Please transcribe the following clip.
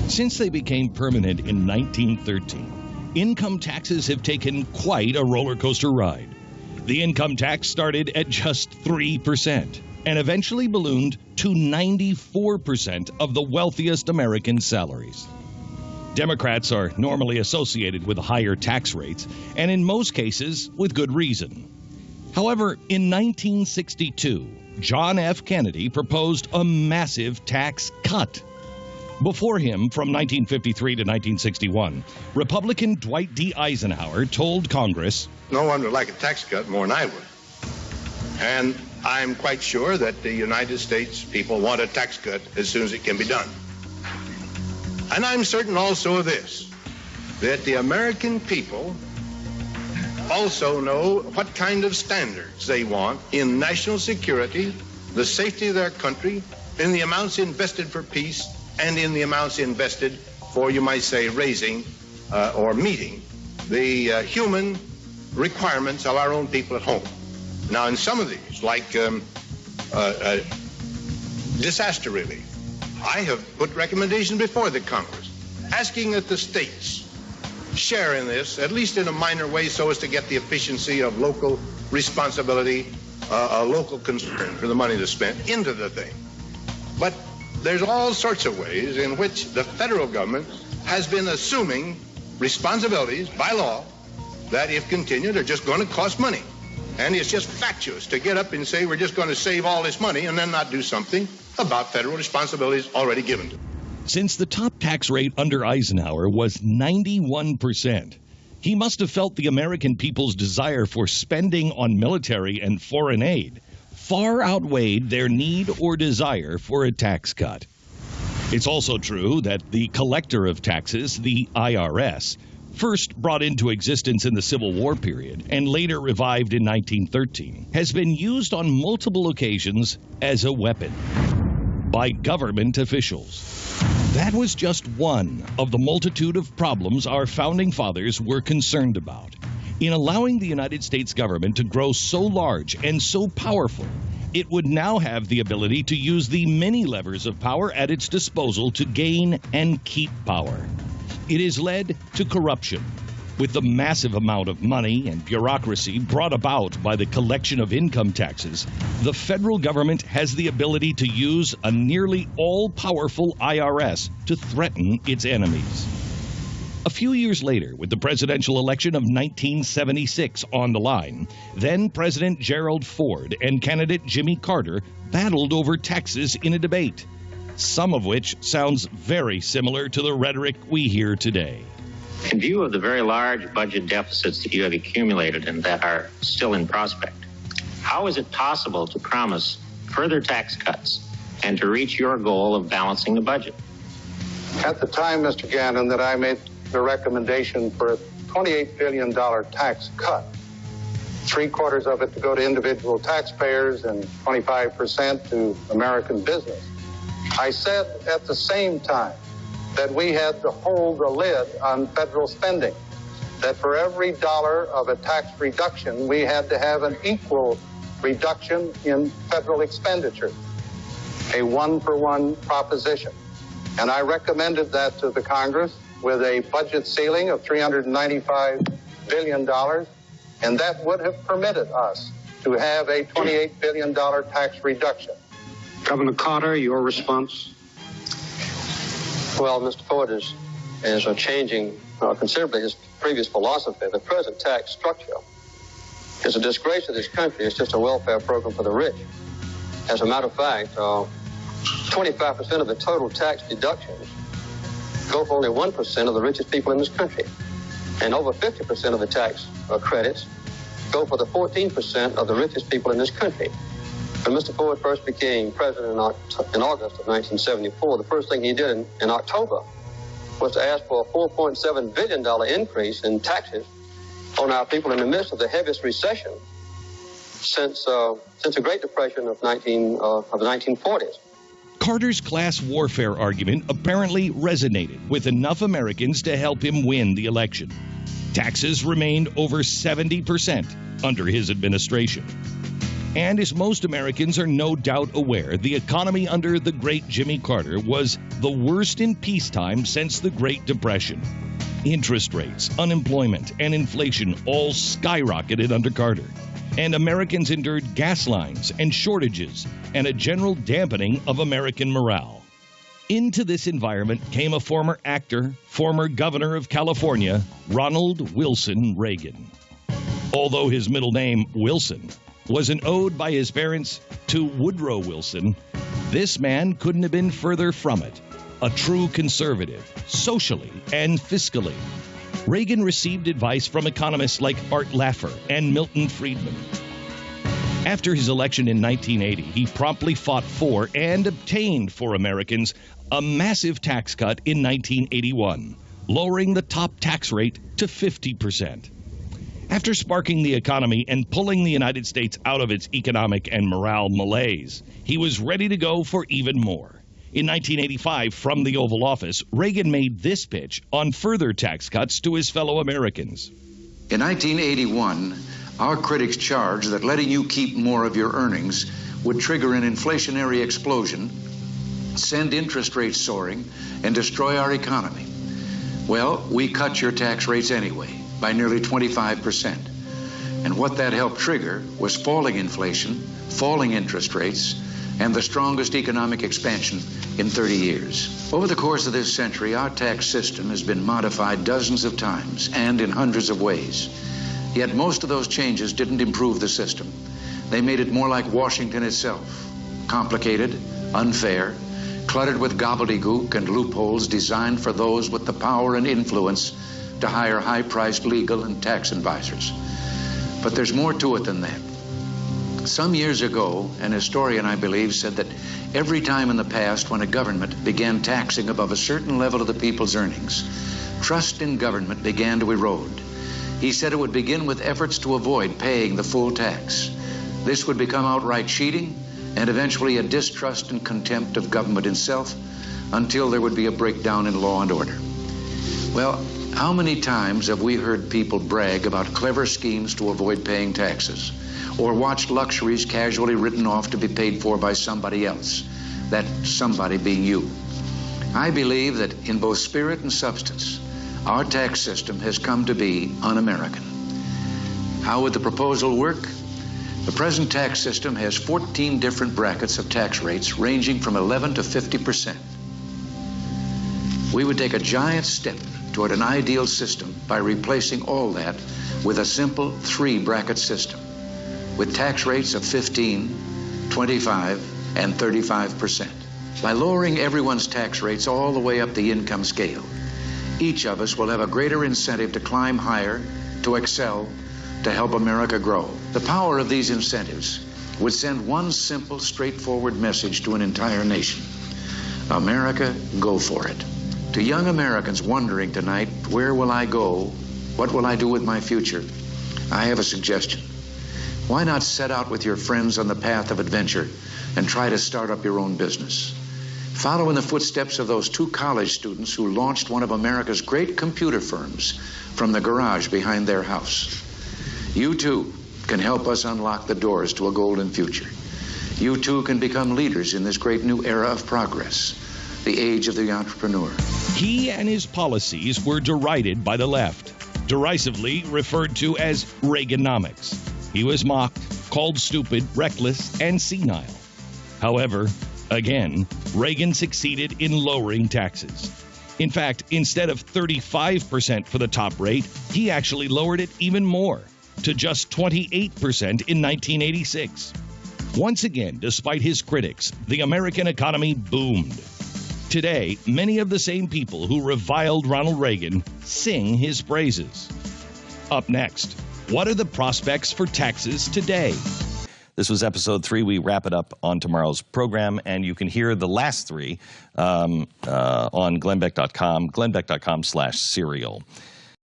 Since they became permanent in 1913, income taxes have taken quite a roller coaster ride. The income tax started at just 3% and eventually ballooned to 94% of the wealthiest American salaries. Democrats are normally associated with higher tax rates, and in most cases, with good reason. However, in 1962, John F. Kennedy proposed a massive tax cut. Before him, from 1953 to 1961, Republican Dwight D. Eisenhower told Congress, "No one would like a tax cut more than I would. And I'm quite sure that the United States people want a tax cut as soon as it can be done. And I'm certain also of this, that the American people also know what kind of standards they want in national security, the safety of their country, in the amounts invested for peace, and in the amounts invested for, you might say, raising or meeting the human requirements of our own people at home." Now, in some of these, like disaster relief, I have put recommendations before the Congress asking that the states share in this, at least in a minor way, so as to get the efficiency of local responsibility, a local concern for the money that's spent into the thing. But there's all sorts of ways in which the federal government has been assuming responsibilities by law that, if continued, are just going to cost money. And it's just fatuous to get up and say we're just going to save all this money and then not do something about federal responsibilities already given to them. Since the top tax rate under Eisenhower was 91%, he must have felt the American people's desire for spending on military and foreign aid far outweighed their need or desire for a tax cut. It's also true that the collector of taxes, the IRS, first brought into existence in the Civil War period and later revived in 1913, has been used on multiple occasions as a weapon by government officials. That was just one of the multitude of problems our founding fathers were concerned about. In allowing the United States government to grow so large and so powerful, it would now have the ability to use the many levers of power at its disposal to gain and keep power. It has led to corruption. With the massive amount of money and bureaucracy brought about by the collection of income taxes, the federal government has the ability to use a nearly all-powerful IRS to threaten its enemies. A few years later, with the presidential election of 1976 on the line, then President Gerald Ford and candidate Jimmy Carter battled over taxes in a debate, some of which sounds very similar to the rhetoric we hear today. In view of the very large budget deficits that you have accumulated and that are still in prospect, how is it possible to promise further tax cuts and to reach your goal of balancing the budget? At the time, Mr. Gannon, that I made the recommendation for a $28 billion tax cut, 3/4 of it to go to individual taxpayers and 25% to American business, I said at the same time that we had to hold the lid on federal spending, that for every dollar of a tax reduction, we had to have an equal reduction in federal expenditure, a one-for-one proposition. And I recommended that to the Congress with a budget ceiling of $395 billion, and that would have permitted us to have a $28 billion tax reduction. Governor Carter, your response? Well, Mr. Ford is changing considerably his previous philosophy. The present tax structure is a disgrace to this country. It's just a welfare program for the rich. As a matter of fact, 25% of the total tax deductions go for only 1% of the richest people in this country. And over 50% of the tax credits go for the 14% of the richest people in this country. When Mr. Ford first became president in August of 1974, the first thing he did in October was to ask for a $4.7 billion increase in taxes on our people in the midst of the heaviest recession since the Great Depression of the 1940s. Carter's class warfare argument apparently resonated with enough Americans to help him win the election. Taxes remained over 70% under his administration. And as most Americans are no doubt aware, the economy under the great Jimmy Carter was the worst in peacetime since the Great Depression. Interest rates, unemployment, and inflation all skyrocketed under Carter. And Americans endured gas lines and shortages and a general dampening of American morale. Into this environment came a former actor, former governor of California, Ronald Wilson Reagan. Although his middle name, Wilson, was an ode by his parents to Woodrow Wilson, this man couldn't have been further from it. A true conservative, socially and fiscally. Reagan received advice from economists like Art Laffer and Milton Friedman. After his election in 1980, he promptly fought for and obtained for Americans a massive tax cut in 1981, lowering the top tax rate to 50%. After sparking the economy and pulling the United States out of its economic and morale malaise, he was ready to go for even more. In 1985, from the Oval Office, Reagan made this pitch on further tax cuts to his fellow Americans. In 1981, our critics charged that letting you keep more of your earnings would trigger an inflationary explosion, send interest rates soaring, and destroy our economy. Well, we cut your tax rates anyway, by nearly 25%. And what that helped trigger was falling inflation, falling interest rates, and the strongest economic expansion in 30 years. Over the course of this century, our tax system has been modified dozens of times and in hundreds of ways. Yet most of those changes didn't improve the system. They made it more like Washington itself, complicated, unfair, cluttered with gobbledygook and loopholes designed for those with the power and influence to hire high-priced legal and tax advisors. But there's more to it than that. Some years ago, an historian, I believe, said that every time in the past when a government began taxing above a certain level of the people's earnings, trust in government began to erode. He said it would begin with efforts to avoid paying the full tax. This would become outright cheating and eventually a distrust and contempt of government itself until there would be a breakdown in law and order. Well, how many times have we heard people brag about clever schemes to avoid paying taxes? Or watched luxuries casually written off to be paid for by somebody else, that somebody being you. I believe that in both spirit and substance, our tax system has come to be un-American. How would the proposal work? The present tax system has 14 different brackets of tax rates ranging from 11 to 50%. We would take a giant step toward an ideal system by replacing all that with a simple 3-bracket system, with tax rates of 15, 25, and 35%. By lowering everyone's tax rates all the way up the income scale, each of us will have a greater incentive to climb higher, to excel, to help America grow. The power of these incentives would send one simple, straightforward message to an entire nation. America, go for it. To young Americans wondering tonight, where will I go? What will I do with my future? I have a suggestion. Why not set out with your friends on the path of adventure and try to start up your own business? Follow in the footsteps of those 2 college students who launched one of America's great computer firms from the garage behind their house. You too can help us unlock the doors to a golden future. You too can become leaders in this great new era of progress, the age of the entrepreneur. He and his policies were derided by the left, derisively referred to as Reaganomics. He was mocked, called stupid, reckless, and senile. However, again, Reagan succeeded in lowering taxes. In fact, instead of 35% for the top rate, he actually lowered it even more, to just 28% in 1986. Once again, despite his critics, the American economy boomed. Today, many of the same people who reviled Ronald Reagan sing his praises. Up next, what are the prospects for taxes today? This was episode 3. We wrap it up on tomorrow's program, and you can hear the last 3 on glennbeck.com, glennbeck.com/serial.